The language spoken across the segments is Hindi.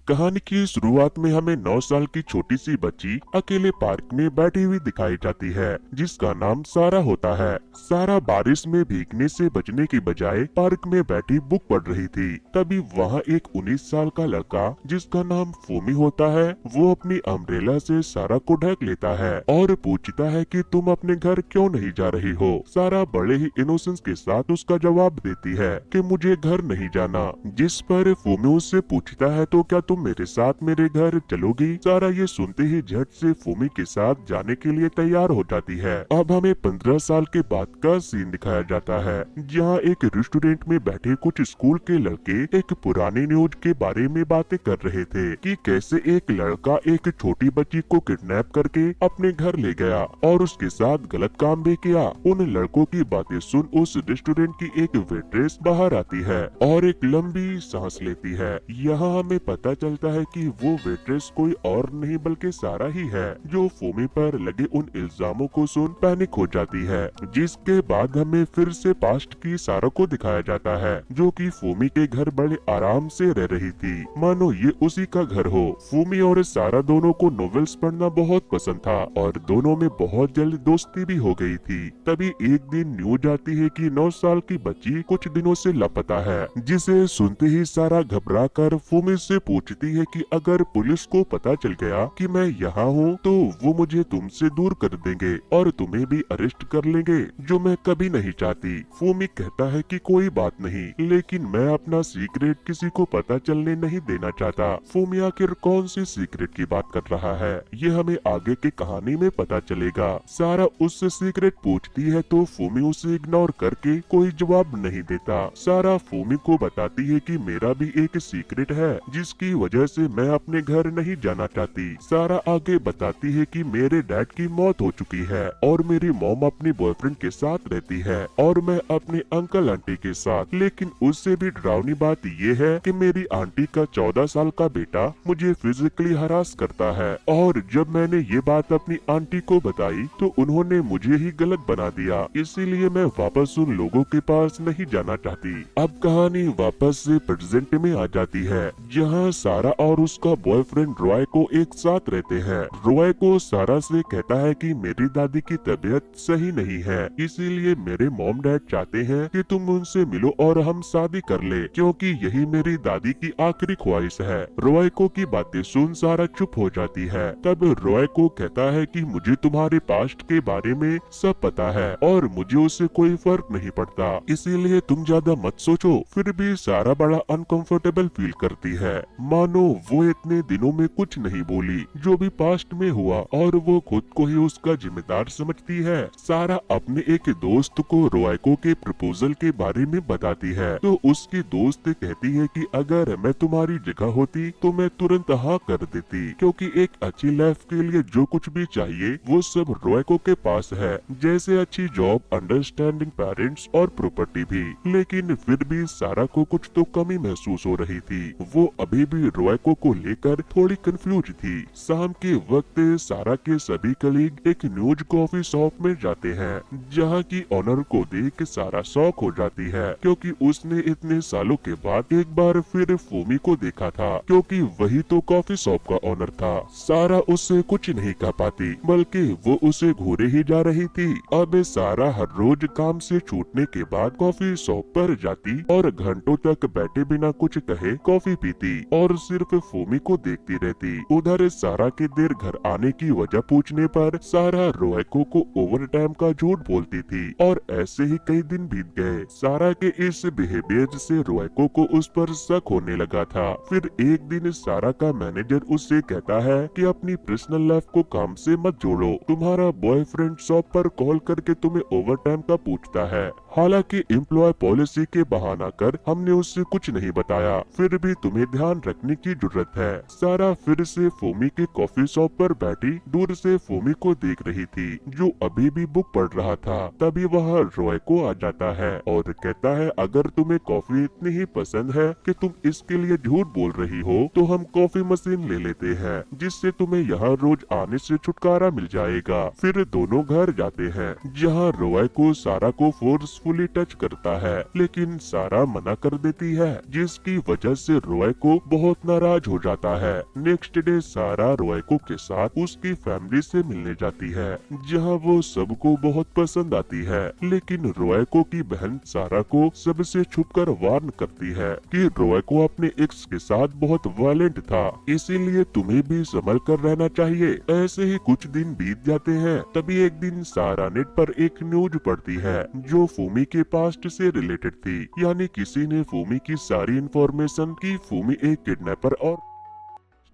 कहानी की शुरुआत में हमें 9 साल की छोटी सी बच्ची अकेले पार्क में बैठी हुई दिखाई जाती है, जिसका नाम सारा होता है। सारा बारिश में भीगने से बचने की बजाय पार्क में बैठी बुक पढ़ रही थी। तभी वहाँ एक 19 साल का लड़का जिसका नाम फूमी होता है, वो अपनी अम्ब्रेला से सारा को ढक लेता है और पूछता है कि तुम अपने घर क्यों नहीं जा रही हो। सारा बड़े ही इनोसेंस के साथ उसका जवाब देती है कि मुझे घर नहीं जाना, जिस पर फूमी उससे पूछता है तो क्या तुम मेरे साथ मेरे घर चलोगी। सारा ये सुनते ही झट से फूमी के साथ जाने के लिए तैयार हो जाती है। अब हमें 15 साल के बाद का सीन दिखाया जाता है, जहाँ एक रेस्टोरेंट में बैठे कुछ स्कूल के लड़के एक पुरानी न्यूज के बारे में बातें कर रहे थे कि कैसे एक लड़का एक छोटी बच्ची को किडनैप करके अपने घर ले गया और उसके साथ गलत काम भी किया। उन लड़कों की बातें सुन उस रेस्टोरेंट की एक वेट्रेस बाहर आती है और एक लंबी सांस लेती है। यहाँ हमें पता चलता है कि वो वेट्रेस कोई और नहीं बल्कि सारा ही है, जो फूमी पर लगे उन इल्जामों को सुन पैनिक हो जाती है। जिसके बाद हमें फिर से पास्ट की सारा को दिखाया जाता है, जो कि फूमी के घर बड़े आराम से रह रही थी, मानो ये उसी का घर हो। फूमी और सारा दोनों को नॉवेल्स पढ़ना बहुत पसंद था और दोनों में बहुत जल्द दोस्ती भी हो गई थी। तभी एक दिन न्यूज आती है कि 9 साल की बच्ची कुछ दिनों से लापता है, जिसे सुनते ही सारा घबरा कर फूमी से पूछती है कि अगर पुलिस को पता चल गया कि मैं यहाँ हूँ तो वो मुझे तुमसे दूर कर देंगे और तुम्हें भी अरेस्ट कर लेंगे, जो मैं कभी नहीं चाहती। फूमी कहता है कि कोई बात नहीं, लेकिन मैं अपना सीक्रेट किसी को पता चलने नहीं देना चाहता। फूमी आखिर कौन सी सीक्रेट की बात कर रहा है, ये हमें आगे की कहानी में पता चलेगा। सारा उससे सीक्रेट पूछती है तो फूमी उसे इग्नोर करके कोई जवाब नहीं देता। सारा फूमी को बताती है कि मेरा भी एक सीक्रेट है जिसकी वजह से मैं अपने घर नहीं जाना चाहती। सारा आगे बताती है कि मेरे डैड की मौत हो चुकी है और मेरी मॉम अपनी बॉयफ्रेंड के साथ रहती है और मैं अपने अंकल आंटी के साथ। लेकिन उससे भी डरावनी बात ये है कि मेरी आंटी का 14 साल का बेटा मुझे फिजिकली हरास करता है और जब मैंने ये बात अपनी आंटी को बताई तो उन्होंने मुझे ही गलत बना दिया, इसीलिए मैं वापस उन लोगों के पास नहीं जाना चाहती। अब कहानी वापस से प्रेजेंट में आ जाती है, जहाँ सारा और उसका बॉयफ्रेंड रॉय को एक साथ रहते हैं। रॉय को सारा से कहता है कि मेरी दादी की तबीयत सही नहीं है, इसीलिए मेरे मॉम डैड चाहते हैं कि तुम उनसे मिलो और हम शादी कर ले, क्योंकि यही मेरी दादी की आखिरी ख्वाहिश है। रॉय को की बातें सुन सारा चुप हो जाती है। तब रॉय को कहता है कि मुझे तुम्हारे पास्ट के बारे में सब पता है और मुझे उससे कोई फर्क नहीं पड़ता, इसीलिए तुम ज्यादा मत सोचो। फिर भी सारा बड़ा अनकंफर्टेबल फील करती है, मानो वो इतने दिनों में कुछ नहीं बोली जो भी पास्ट में हुआ और वो खुद को ही उसका जिम्मेदार समझती है। सारा अपने एक दोस्त को रॉयको के प्रपोजल के बारे में बताती है तो उसकी दोस्त कहती है कि अगर मैं तुम्हारी जगह होती तो मैं तुरंत हाँ कर देती, क्योंकि एक अच्छी लाइफ के लिए जो कुछ भी चाहिए वो सब रॉयको के पास है, जैसे अच्छी जॉब, अंडरस्टैंडिंग पेरेंट्स और प्रॉपर्टी भी। लेकिन फिर भी सारा को कुछ तो कमी महसूस हो रही थी। वो अभी भी रॉयको को लेकर थोड़ी कंफ्यूज थी। शाम के वक्त सारा के सभी कलीग एक न्यूज कॉफी शॉप में जाते हैं, जहाँ की ऑनर को देख सारा शॉक हो जाती है, क्योंकि उसने इतने सालों के बाद एक बार फिर फूमी को देखा था, क्योंकि वही तो कॉफी शॉप का ऑनर था। सारा उससे कुछ नहीं कह पाती, बल्कि वो उसे घूरे ही जा रही थी। अब सारा हर रोज काम से छूटने के बाद कॉफी शॉप पर जाती और घंटों तक बैठे बिना कुछ कहे कॉफी पीती और सिर्फ फूमी को देखती रहती। उधर सारा के देर घर आने की वजह पूछने पर सारा रॉयको को ओवर टाइम का झूठ बोलती थी और ऐसे ही कई दिन बीत गए। सारा के इस बिहेवियर से रॉयको को उस पर शक होने लगा था। फिर एक दिन सारा का मैनेजर उससे कहता है कि अपनी पर्सनल लाइफ को काम से मत जोड़ो, तुम्हारा बॉयफ्रेंड शॉप पर कॉल करके तुम्हें ओवर टाइम का पूछता है। हालांकि एम्प्लॉय पॉलिसी के बहाना कर हमने उससे कुछ नहीं बताया, फिर भी तुम्हें ध्यान रखने की जरूरत है। सारा फिर से फूमी के कॉफी शॉप पर बैठी दूर से फूमी को देख रही थी, जो अभी भी बुक पढ़ रहा था। तभी वह रॉय को आ जाता है और कहता है अगर तुम्हें कॉफी इतनी ही पसंद है कि तुम इसके लिए झूठ बोल रही हो तो हम कॉफी मशीन ले लेते हैं, जिससे तुम्हें यहाँ रोज आने से छुटकारा मिल जाएगा। फिर दोनों घर जाते हैं, जहाँ रॉय को सारा को फोर्स फोर्सफुली टच करता है, लेकिन सारा मना कर देती है, जिसकी वजह से रॉय को बहुत नाराज हो जाता है। नेक्स्ट डे सारा रॉय को के साथ उसकी फैमिली से मिलने जाती है, जहां वो सबको बहुत पसंद आती है। लेकिन रॉय को की बहन सारा को सबसे छुपकर वार्न करती है कि रॉय को अपने एक्स के साथ बहुत वायलेंट था, इसीलिए तुम्हें भी संभल कर रहना चाहिए। ऐसे ही कुछ दिन बीत जाते हैं। तभी एक दिन सारा नेट पर एक न्यूज पढ़ती है जो फूमी के पास्ट से रिलेटेड थी, यानी किसी ने फूमी की सारी इंफॉर्मेशन की फूमी एक किडनैपर और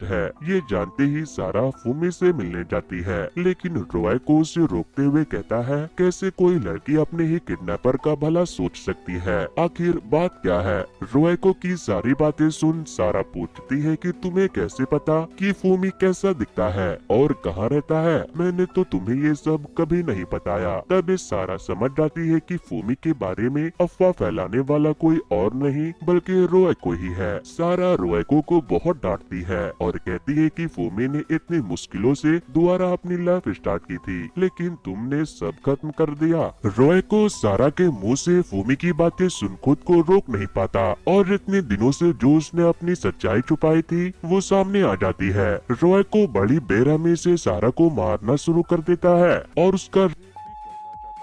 है। ये जानते ही सारा फूमी से मिलने जाती है, लेकिन रॉय को उसे रोकते हुए कहता है कैसे कोई लड़की अपने ही किडनैपर का भला सोच सकती है, आखिर बात क्या है। रॉय को की सारी बातें सुन सारा पूछती है कि तुम्हें कैसे पता कि फूमी कैसा दिखता है और कहाँ रहता है, मैंने तो तुम्हें ये सब कभी नहीं बताया। तब सारा समझ जाती है कि फूमी के बारे में अफवाह फैलाने वाला कोई और नहीं बल्कि रॉय को ही है। सारा रॉय को बहुत डांटती है और कहती है कि फूमी ने इतनी मुश्किलों से दोबारा अपनी लाइफ स्टार्ट की थी, लेकिन तुमने सब खत्म कर दिया। रॉय को सारा के मुंह से फूमी की बातें सुन खुद को रोक नहीं पाता और इतने दिनों से जो उसने अपनी सच्चाई छुपाई थी वो सामने आ जाती है। रॉय को बड़ी बेरहमी से सारा को मारना शुरू कर देता है और उसका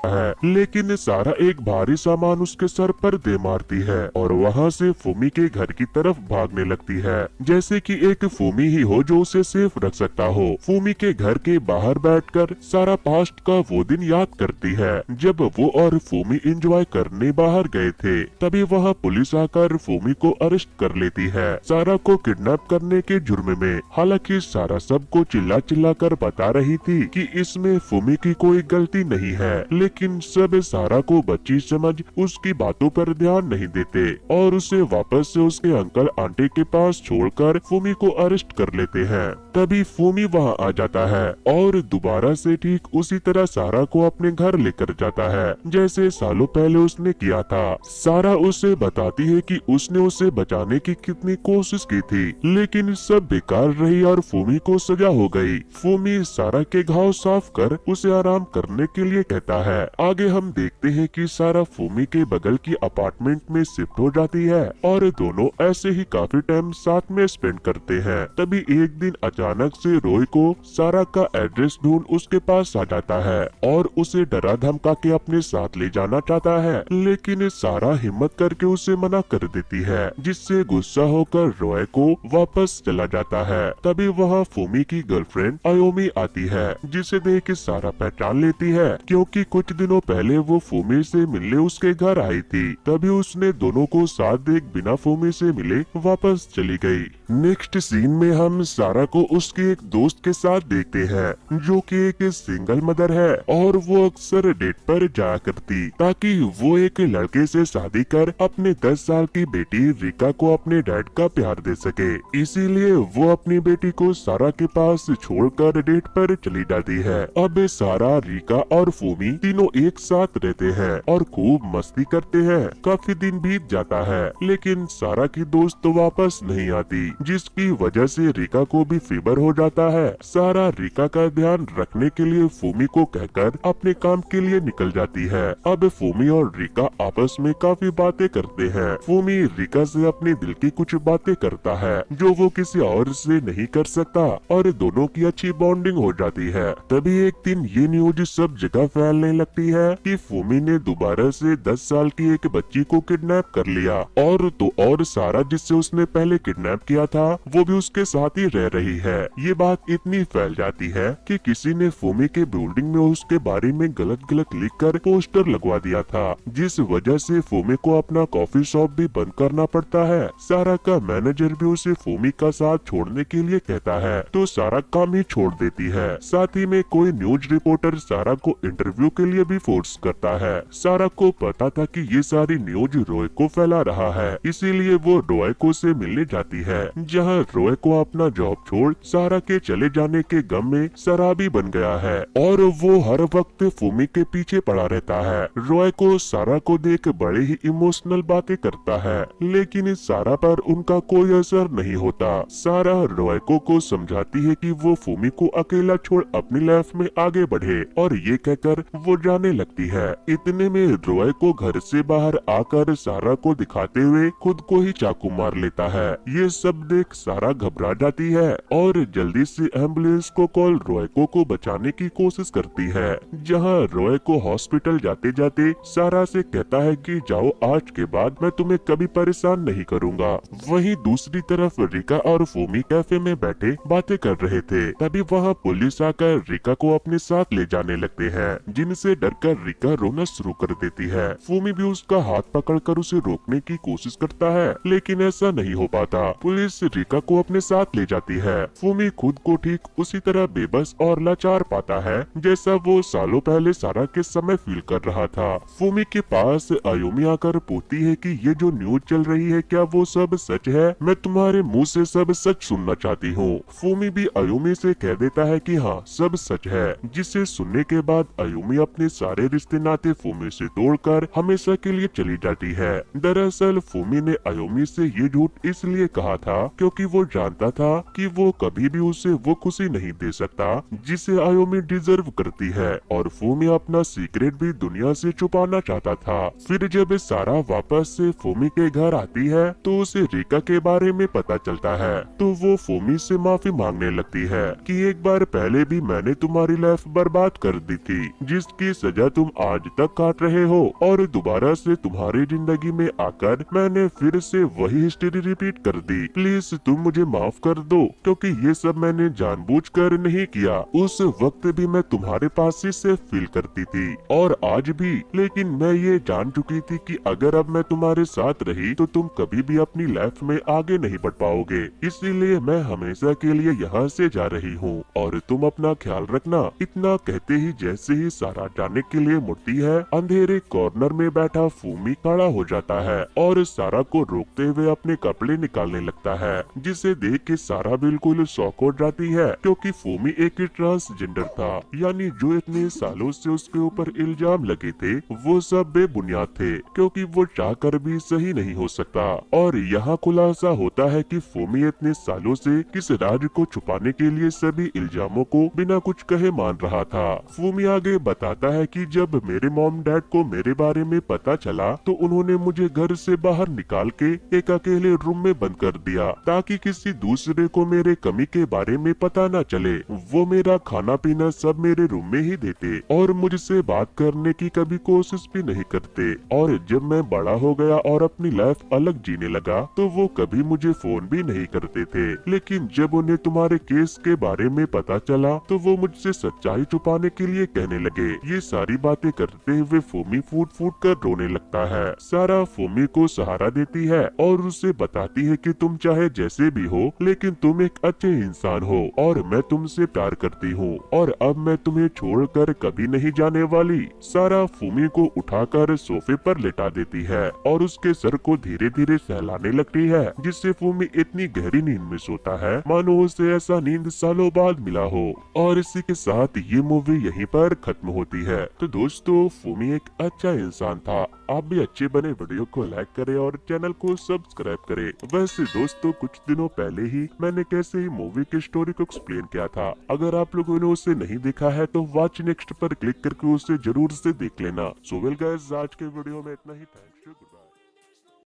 है, लेकिन सारा एक भारी सामान उसके सर पर दे मारती है और वहाँ से फूमी के घर की तरफ भागने लगती है, जैसे कि एक फूमी ही हो जो उसे सेफ रख सकता हो। फूमी के घर के बाहर बैठकर सारा पास्ट का वो दिन याद करती है जब वो और फूमी एंजॉय करने बाहर गए थे। तभी वहाँ पुलिस आकर फूमी को अरेस्ट कर लेती है, सारा को किडनैप करने के जुर्म में। हालांकि सारा सबको चिल्ला चिल्ला कर बता रही थी कि इसमें फूमी की कोई गलती नहीं है, लेकिन सब सारा को बच्ची समझ उसकी बातों पर ध्यान नहीं देते और उसे वापस से उसके अंकल आंटी के पास छोड़कर फूमी को अरेस्ट कर लेते हैं। तभी फूमी वहां आ जाता है और दोबारा से ठीक उसी तरह सारा को अपने घर लेकर जाता है जैसे सालों पहले उसने किया था। सारा उसे बताती है कि उसने उसे बचाने की कितनी कोशिश की थी, लेकिन सब बेकार रही और फूमी को सजा हो गई। फूमी सारा के घाव साफ कर उसे आराम करने के लिए कहता है। आगे हम देखते हैं कि सारा फूमी के बगल की अपार्टमेंट में शिफ्ट हो जाती है और दोनों ऐसे ही काफी टाइम साथ में स्पेंड करते हैं। तभी एक दिन अचानक से रॉय को सारा का एड्रेस ढूंढ उसके पास आ जाता है और उसे डरा धमका के अपने साथ ले जाना चाहता है, लेकिन सारा हिम्मत करके उसे मना कर देती है, जिससे गुस्सा होकर रॉय को वापस चला जाता है। तभी वहाँ फूमी की गर्लफ्रेंड आयोमी आती है, जिसे देख के सारा पहचान लेती है क्योंकि कुछ दिनों पहले वो फूमी से मिलने उसके घर आई थी। तभी उसने दोनों को साथ देख बिना फूमी से मिले वापस चली गई। नेक्स्ट सीन में हम सारा को उसके एक दोस्त के साथ देखते हैं जो कि एक सिंगल मदर है और वो अक्सर डेट पर जाया करती ताकि वो एक लड़के से शादी कर अपने 10 साल की बेटी रिका को अपने डैड का प्यार दे सके। इसीलिए वो अपनी बेटी को सारा के पास छोड़कर डेट पर चली जाती है। अब सारा, रिका और फूमी तीनों एक साथ रहते हैं और खूब मस्ती करते हैं। काफी दिन बीत जाता है, लेकिन सारा की दोस्त वापस नहीं आती, जिसकी वजह से रिका को भी फीवर हो जाता है। सारा रिका का ध्यान रखने के लिए फूमी को कहकर अपने काम के लिए निकल जाती है। अब फूमी और रिका आपस में काफी बातें करते हैं। फूमी रिका से अपने दिल की कुछ बातें करता है जो वो किसी और से नहीं कर सकता और दोनों की अच्छी बॉन्डिंग हो जाती है। तभी एक दिन ये न्यूज सब जगह फैलने लगती है कि फूमी ने दोबारा से 10 साल की एक बच्ची को किडनैप कर लिया और सारा जिससे उसने पहले किडनैप किया था वो भी उसके साथ ही रह रही है। ये बात इतनी फैल जाती है कि किसी ने फूमी के बिल्डिंग में उसके बारे में गलत लिखकर पोस्टर लगवा दिया था, जिस वजह से फूमी को अपना कॉफी शॉप भी बंद करना पड़ता है। सारा का मैनेजर भी उसे फूमी का साथ छोड़ने के लिए कहता है तो सारा काम ही छोड़ देती है। साथ ही में कोई न्यूज रिपोर्टर सारा को इंटरव्यू के लिए भी फोर्स करता है। सारा को पता था कि ये सारी न्यूज रॉय को फैला रहा है, इसीलिए वो रॉय को से मिलने जाती है, जहां रॉय को अपना जॉब छोड़ सारा के चले जाने के गम में शराबी बन गया है और वो हर वक्त फूमी के पीछे पड़ा रहता है। रॉय को सारा को देख बड़े ही इमोशनल बातें करता है, लेकिन सारा पर उनका कोई असर नहीं होता। सारा रॉय को समझाती है कि वो फूमी को अकेला छोड़ अपनी लाइफ में आगे बढ़े और ये कहकर वो जाने लगती है। इतने में रॉय को घर से बाहर आकर सारा को दिखाते हुए खुद को ही चाकू मार लेता है। ये सब देख सारा घबरा जाती है और जल्दी से एम्बुलेंस को कॉल रॉय को बचाने की कोशिश करती है। जहाँ रॉय को हॉस्पिटल जाते जाते सारा से कहता है कि जाओ, आज के बाद मैं तुम्हें कभी परेशान नहीं करूँगा। वहीं दूसरी तरफ रिका और फूमी कैफे में बैठे बातें कर रहे थे। तभी वहाँ पुलिस आकर रिका को अपने साथ ले जाने लगते हैं, जिनसे डरकर रिका रोना शुरू कर देती है। फूमी भी उसका हाथ पकड़कर उसे रोकने की कोशिश करता है, लेकिन ऐसा नहीं हो पाता। पुलिस रिका को अपने साथ ले जाती है। फूमी खुद को ठीक उसी तरह बेबस और लाचार पाता है जैसा वो सालों पहले सारा के समय फील कर रहा था। फूमी के पास आयुमी आकर पूछती है कि ये जो न्यूज चल रही है क्या वो सब सच है? मैं तुम्हारे मुंह से सब सच सुनना चाहती हूँ। फूमी भी आयुमी से कह देता है कि हाँ, सब सच है, जिसे सुनने के बाद आयुमी अपने सारे रिश्ते नाते फूमी से तोड़कर हमेशा के लिए चली जाती है। दरअसल फूमी ने आयुमी से ये झूठ इसलिए कहा था क्योंकि वो जानता था कि वो कभी भी उसे वो खुशी नहीं दे सकता जिसे आयुमी डिजर्व करती है, और फूमी अपना सीक्रेट भी दुनिया से छुपाना चाहता था। फिर जब सारा वापस से फूमी के घर आती है तो उसे रिका के बारे में पता चलता है, तो वो फूमी से माफी मांगने लगती है कि एक बार पहले भी मैंने तुम्हारी लाइफ बर्बाद कर दी थी, जिसकी सजा तुम आज तक काट रहे हो, और दोबारा से तुम्हारी जिंदगी में आकर मैंने फिर से वही हिस्ट्री रिपीट कर दी। प्लीज तुम मुझे माफ कर दो, क्योंकि ये सब मैंने जानबूझकर नहीं किया। उस वक्त भी मैं तुम्हारे पास ही से फील करती थी और आज भी, लेकिन मैं ये जान चुकी थी कि अगर अब मैं तुम्हारे साथ रही तो तुम कभी भी अपनी लाइफ में आगे नहीं बढ़ पाओगे, इसीलिए मैं हमेशा के लिए यहाँ से जा रही हूँ और तुम अपना ख्याल रखना। इतना कहते ही जैसे ही सारा जाने के लिए मुड़ती है, अंधेरे कॉर्नर में बैठा फूमी खड़ा हो जाता है और सारा को रोकते हुए अपने कपड़े निकालने लगता है, जिसे देख के सारा बिल्कुल शॉक हो जाती है क्योंकि फूमी एक ट्रांसजेंडर था, यानी जो इतने सालों से उसके ऊपर इल्जाम लगे थे वो सब बेबुनियाद थे, क्योंकि वो चाहकर भी सही नहीं हो सकता। और यहाँ खुलासा होता है कि फूमी इतने सालों से किस राज को छुपाने के लिए सभी इल्जामों को बिना कुछ कहे मान रहा था। फूमी आगे बताता है कि जब मेरे मॉम डैड को मेरे बारे में पता चला तो उन्होंने मुझे घर से बाहर निकाल के एक अकेले रूम में बंद कर दिया ताकि किसी दूसरे को मेरे कमी के बारे में पता न चले। वो मेरा खाना पीना सब मेरे रूम में ही देते और मुझसे बात करने की कभी कोशिश भी नहीं करते, और जब मैं बड़ा हो गया और अपनी लाइफ अलग जीने लगा तो वो कभी मुझे फोन भी नहीं करते थे। लेकिन जब उन्हें तुम्हारे केस के बारे में पता चला तो वो मुझसे सच्चाई छुपाने के लिए कहने लगे। ये सारी बातें करते हुए फूमी फूट फूट कर रोने लगता है। सारा फूमी को सहारा देती है और उसे बताती है कि तुम चाहे जैसे भी हो लेकिन तुम एक अच्छे इंसान हो और मैं तुमसे प्यार करती हूँ और अब मैं तुम्हें छोड़कर कभी नहीं जाने वाली। सारा फूमी को उठाकर सोफे पर लेटा देती है और उसके सर को धीरे धीरे सहलाने लगती है, जिससे फूमी इतनी गहरी नींद में सोता है मानो उसे ऐसा नींद सालों बाद मिला हो। और इसी के साथ ये मूवी यहीं पर खत्म होती है। तो दोस्तों, फूमी एक अच्छा इंसान था। आप भी अच्छे बने वीडियो को लाइक करें और चैनल को सब्सक्राइब करें। वैसे दोस्तों, कुछ दिनों पहले ही मैंने कैसे ही मूवी की स्टोरी को एक्सप्लेन किया था। अगर आप लोगों ने उसे नहीं देखा है तो वॉच नेक्स्ट पर क्लिक करके उसे जरूर से देख लेना। सो वेल गाइस, आज के वीडियो में इतना ही। थैंक्स।